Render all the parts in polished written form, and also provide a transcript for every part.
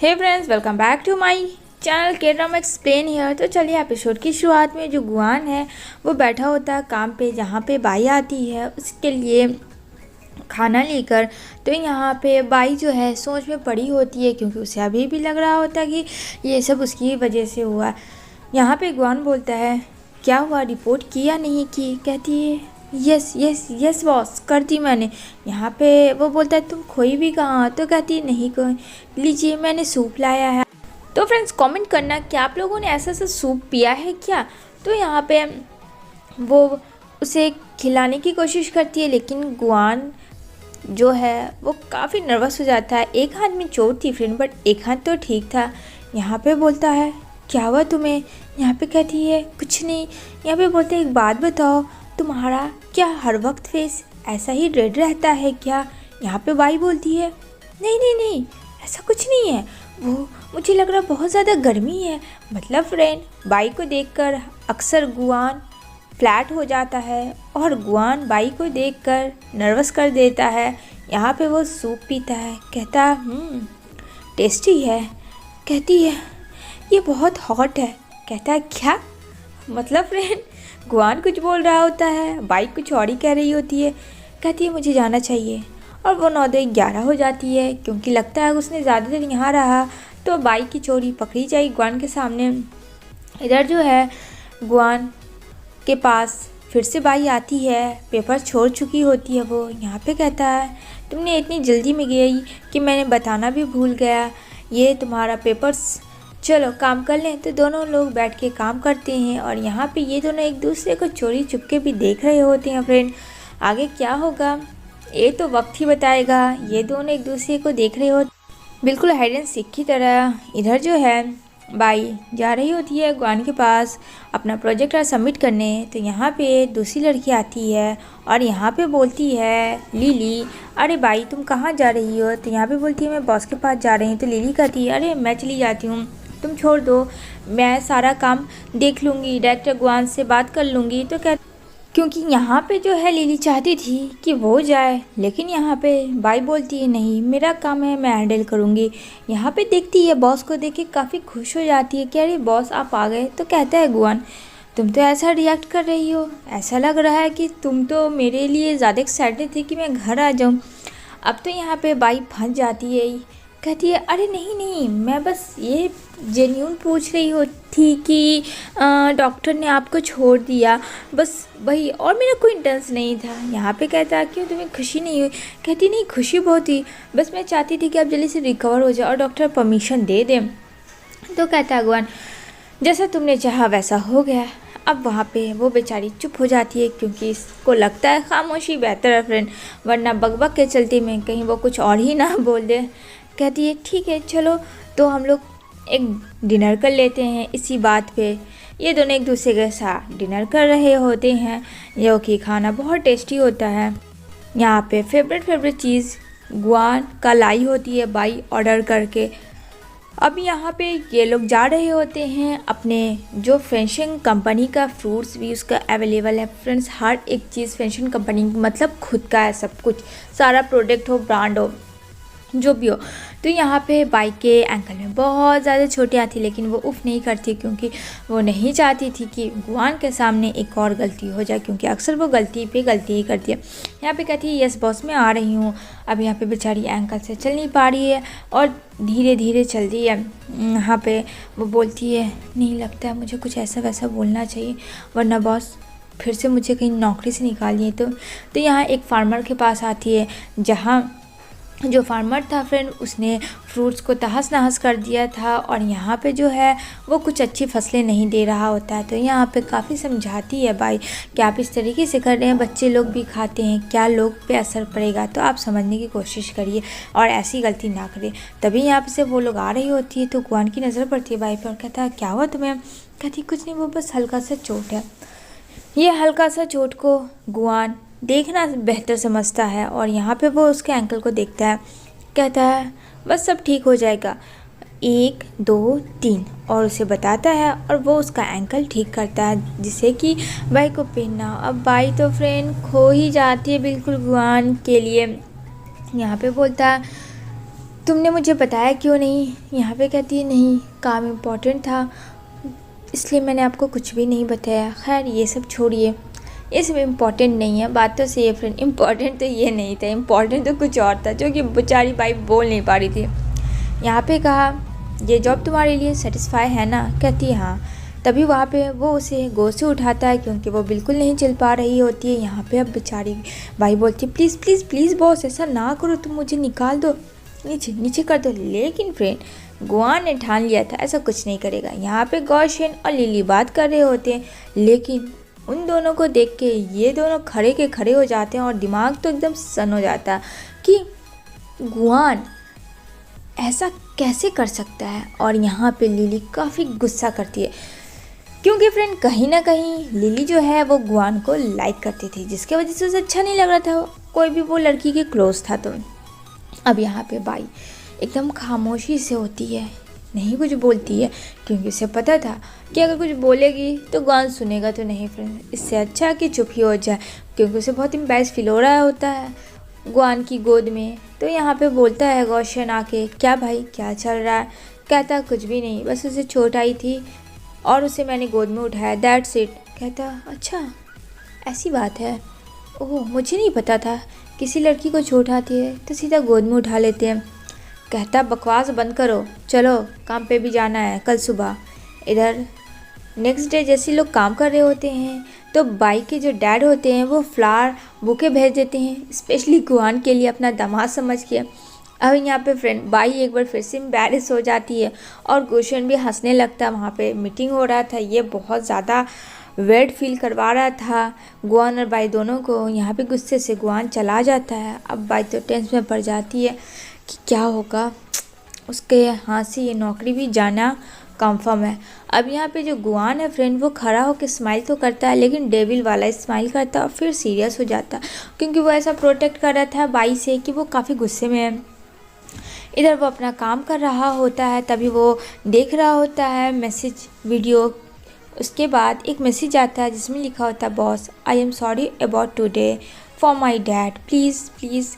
Hey friends, welcome back to my channel के drama explain here. तो चलिए episode की शुरुआत में जो गुआन है वो बैठा होता है काम पे, जहाँ पे बाई आती है उसके लिए खाना लेकर। तो यहाँ पे बाई जो है सोच में पड़ी होती है, क्योंकि उसे अभी भी लग रहा होता है कि ये सब उसकी वजह से हुआ है। यहाँ पे गुआन बोलता है, क्या हुआ, रिपोर्ट की या नहीं की? कहती है यस यस यस बॉस, कर दी मैंने। यहाँ पे वो बोलता है, तुम खोई भी कहाँ? तो कहती है, नहीं कोई, लीजिए मैंने सूप लाया है। तो फ्रेंड्स कमेंट करना कि आप लोगों ने ऐसा सा सूप पिया है क्या। तो यहाँ पे वो उसे खिलाने की कोशिश करती है, लेकिन गुआन जो है वो काफ़ी नर्वस हो जाता है। एक हाथ में चोट थी फ्रेंड, बट एक हाथ तो ठीक था। यहाँ पे बोलता है, क्या हुआ तुम्हें? यहाँ पे कहती है, कुछ नहीं। यहाँ पे बोलते हैं, एक बात बताओ, तुम्हारा क्या हर वक्त फेस ऐसा ही रेड रहता है क्या? यहाँ पे बाई बोलती है, नहीं नहीं नहीं, ऐसा कुछ नहीं है, वो मुझे लग रहा बहुत ज़्यादा गर्मी है। मतलब फ्रेंड बाई को देखकर अक्सर गुआन फ्लैट हो जाता है और गुआन बाई को देखकर नर्वस कर देता है। यहाँ पे वो सूप पीता है, कहता है टेस्टी है। कहती है ये बहुत हॉट है। कहता है क्या? मतलब फ्रेंड गुआन कुछ बोल रहा होता है, बाई कुछ और ही कह रही होती है। कहती है मुझे जाना चाहिए। और वो 9-11 हो जाती है, क्योंकि लगता है उसने ज़्यादा देर यहाँ रहा तो बाई की चोरी पकड़ी जाएगी गुआन के सामने। इधर जो है गुआन के पास फिर से बाई आती है, पेपर छोड़ चुकी होती है वो। यहाँ पे कहता है, तुमने इतनी जल्दी में गई कि मैंने बताना भी भूल गया, ये तुम्हारा पेपर्स, चलो काम कर लें। तो दोनों लोग बैठ के काम करते हैं और यहाँ पे ये दोनों एक दूसरे को चोरी चुपके भी देख रहे होते हैं। फ्रेंड आगे क्या होगा ये तो वक्त ही बताएगा। ये दोनों एक दूसरे को देख रहे हो बिल्कुल हाइड एंड सीक की तरह। इधर जो है बाई जा रही होती है गुआन के पास अपना प्रोजेक्ट सबमिट करने। तो यहाँ पे दूसरी लड़की आती है और यहाँ पे बोलती है, लिली, अरे बाई तुम कहाँ जा रही हो? तो यहाँ पे बोलती है, मैं बॉस के पास जा रही हूँ। तो लिली कहती है, अरे मैं चली जाती हूँ, तुम छोड़ दो, मैं सारा काम देख लूँगी, डायरेक्टर गुआन से बात कर लूँगी। तो क्या, क्योंकि यहाँ पे जो है लिली चाहती थी कि वो जाए, लेकिन यहाँ पे बाई बोलती है, नहीं मेरा काम है, मैं हैंडल करूँगी। यहाँ पे देखती है बॉस को देख के काफ़ी खुश हो जाती है कि अरे बॉस आप आ गए। तो कहता है गुआन, तुम तो ऐसा रिएक्ट कर रही हो, ऐसा लग रहा है कि तुम तो मेरे लिए ज़्यादा एक्साइटेड थी कि मैं घर आ जाऊँ। अब तो यहाँ पे बाई फंस जाती है। कहती है, अरे नहीं नहीं, मैं बस ये जेन्यून पूछ रही हो थी कि डॉक्टर ने आपको छोड़ दिया, बस वही, और मेरा कोई इंटेंस नहीं था। यहाँ पे कहता है, क्यों तुम्हें खुशी नहीं हुई? कहती नहीं, खुशी बहुत ही, बस मैं चाहती थी कि आप जल्दी से रिकवर हो जाए और डॉक्टर परमिशन दे दें। तो कहता है गुआन, जैसा तुमने चाहा वैसा हो गया। अब वहाँ पे वो बेचारी चुप हो जाती है, क्योंकि इसको लगता है खामोशी बेहतर है फ्रेंड, वरना बकबक के चलते में कहीं वो कुछ और ही ना बोल दे। कहती है, ठीक है चलो, तो हम लोग एक डिनर कर लेते हैं इसी बात पे। ये दोनों एक दूसरे के साथ डिनर कर रहे होते हैं, जो कि खाना बहुत टेस्टी होता है। यहाँ पे फेवरेट चीज़ गुआन का लाई होती है बाई ऑर्डर करके। अब यहाँ पे ये लोग जा रहे होते हैं अपने जो फैशन कंपनी का फ्रूट्स भी उसका अवेलेबल है फ्रेंड्स। हर एक चीज़ फैशन कंपनी मतलब खुद का है, सब कुछ, सारा प्रोडक्ट हो, ब्रांड हो, जो भी हो। तो यहाँ पे बाई के एंकल में बहुत ज़्यादा चोटें थी, लेकिन वो उफ नहीं करती, क्योंकि वो नहीं चाहती थी कि गुआन के सामने एक और गलती हो जाए, क्योंकि अक्सर वो गलती पे गलती ही करती है। यहाँ पे कहती है, यस बॉस मैं आ रही हूँ। अब यहाँ पे बेचारी एंकल से चल नहीं पा रही है और धीरे धीरे चल रही है। यहाँ पे वो बोलती है, नहीं लगता है मुझे कुछ ऐसा वैसा बोलना चाहिए, वरना बॉस फिर से मुझे कहीं नौकरी से निकाल दिए। तो यहाँ एक फार्मर के पास आती है, जहाँ जो फार्मर था फ्रेंड उसने फ्रूट्स को तहस नहस कर दिया था और यहाँ पे जो है वो कुछ अच्छी फसलें नहीं दे रहा होता है। तो यहाँ पे काफ़ी समझाती है बाई कि आप इस तरीके से कर रहे हैं, बच्चे लोग भी खाते हैं, क्या लोग पे असर पड़ेगा, तो आप समझने की कोशिश करिए और ऐसी गलती ना करें। तभी यहाँ पे से वो लोग आ रही होती है, तो गुआन की नज़र पड़ती है बाई पर और कहता है, क्या हुआ तुम्हें? कहती कुछ नहीं, वो बस हल्का सा चोट है। ये हल्का सा चोट को गुआन देखना बेहतर समझता है और यहाँ पे वो उसके एंकल को देखता है, कहता है बस सब ठीक हो जाएगा, 1 2 3, और उसे बताता है और वो उसका एंकल ठीक करता है, जिससे कि बाई को पहनना। अब बाई तो फ्रेंड खो ही जाती है बिल्कुल गुआन के लिए। यहाँ पे बोलता है, तुमने मुझे बताया क्यों नहीं? यहाँ पे कहती है नहीं, काम इम्पोर्टेंट था इसलिए मैंने आपको कुछ भी नहीं बताया। खैर ये सब छोड़िए, ये सब इम्पोर्टेंट नहीं है। बात तो सही है फ्रेंड, इम्पोर्टेंट तो ये नहीं था, इम्पोर्टेंट तो कुछ और था जो कि बेचारी बाई बोल नहीं पा रही थी। यहाँ पे कहा ये जॉब तुम्हारे लिए सेटिस्फाई है ना? कहती है हाँ। तभी वहाँ पे वो उसे गोद से उठाता है क्योंकि वो बिल्कुल नहीं चल पा रही होती है। यहाँ पे अब बेचारी भाई बोलती है प्लीज़ प्लीज़ प्लीज़ बॉस ऐसा ना करो, तुम मुझे निकाल दो, नीचे नीचे कर दो। लेकिन फ्रेंड गुआन ने ठान लिया था ऐसा कुछ नहीं करेगा। यहाँ पे गौशन और लिली बात कर रहे होते हैं, लेकिन उन दोनों को देख के ये दोनों खड़े के खड़े हो जाते हैं और दिमाग तो एकदम सन हो जाता है कि गुआन ऐसा कैसे कर सकता है। और यहाँ पे लिली काफ़ी गुस्सा करती है क्योंकि फ्रेंड कहीं ना कहीं लिली जो है वो गुआन को लाइक करती थी, जिसके वजह से उसे अच्छा नहीं लग रहा था कोई भी वो लड़की के क्लोज था। तो अब यहाँ पे बाई एकदम खामोशी से होती है, नहीं कुछ बोलती है क्योंकि उसे पता था कि अगर कुछ बोलेगी तो गुआन सुनेगा तो नहीं। फ्रेंड इससे अच्छा कि चुप ही हो जाए क्योंकि उसे बहुत एम्बैरेस फील हो रहा होता है गुआन की गोद में। तो यहाँ पे बोलता है गौशन आके क्या भाई क्या चल रहा है? कहता कुछ भी नहीं, बस उसे चोट आई थी और उसे मैंने गोद में उठाया, दैट्स इट। कहता अच्छा ऐसी बात है, ओह मुझे नहीं पता था किसी लड़की को चोट आती है तो सीधा गोद में उठा लेते हैं। कहता बकवास बंद करो, चलो काम पे भी जाना है कल सुबह। इधर नेक्स्ट डे जैसे लोग काम कर रहे होते हैं तो बाई के जो डैड होते हैं वो फ्लावर बुके भेज देते हैं स्पेशली गुआन के लिए, अपना दामाद समझ के। अब यहाँ पे फ्रेंड बाई एक बार फिर से एम्बैरेस हो जाती है और गुलशन भी हंसने लगता है। वहाँ पे मीटिंग हो रहा था, ये बहुत ज़्यादा वेट फील करवा रहा था गुआन और बाई दोनों को। यहाँ पे गुस्से से गुआन चला जाता है। अब बाई तो टेंशन में पड़ जाती है कि क्या होगा, उसके हाथ से ये नौकरी भी जाना कंफर्म है। अब यहाँ पे जो गुआन है फ्रेंड वो खड़ा होकर स्माइल तो करता है लेकिन डेविल वाला स्माइल करता है और फिर सीरियस हो जाता है क्योंकि वो ऐसा प्रोटेक्ट कर रहा था बाई से कि वो काफ़ी गुस्से में है। इधर वो अपना काम कर रहा होता है, तभी वो देख रहा होता है मैसेज वीडियो। उसके बाद एक मैसेज आता है जिसमें लिखा होता है boss I am sorry about today for my dad, please please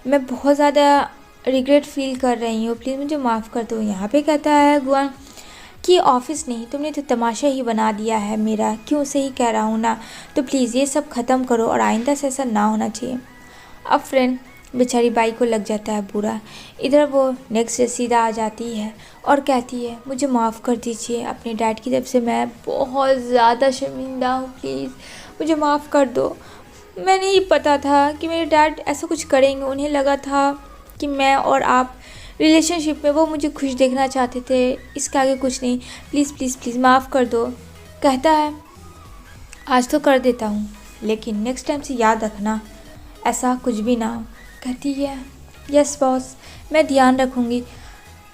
मैं बहुत ज़्यादा रिग्रेट फील कर रही हूँ, प्लीज़ मुझे माफ़ कर दो। यहाँ पे कहता है गुआन कि ऑफिस नहीं, तुमने तो तमाशा ही बना दिया है मेरा, क्यों से ही कह रहा हूँ ना, तो प्लीज़ ये सब ख़त्म करो और आइंदा से ऐसा ना होना चाहिए। अब फ्रेंड बेचारी बाई को लग जाता है बुरा। इधर वो नेक्स्ट डे सीधा आ जाती है और कहती है मुझे माफ़ कर दीजिए, अपने डैड की तरफ से मैं बहुत ज़्यादा शर्मिंदा हूँ, प्लीज़ मुझे माफ़ कर दो। मैंने नहीं पता था कि मेरे डैड ऐसा कुछ करेंगे, उन्हें लगा था कि मैं और आप रिलेशनशिप में वो मुझे खुश देखना चाहते थे, इसके आगे कुछ नहीं, प्लीज़ प्लीज़ प्लीज़ माफ़ कर दो। कहता है आज तो कर देता हूँ लेकिन नेक्स्ट टाइम से याद रखना ऐसा कुछ भी ना हो। कहती है यस बॉस मैं ध्यान रखूँगी।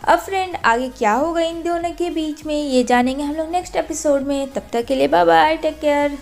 अब फ्रेंड आगे क्या होगा इन दोनों के बीच में ये जानेंगे हम लोग नेक्स्ट एपिसोड में। तब तक के लिए बाय बाय, टेक केयर।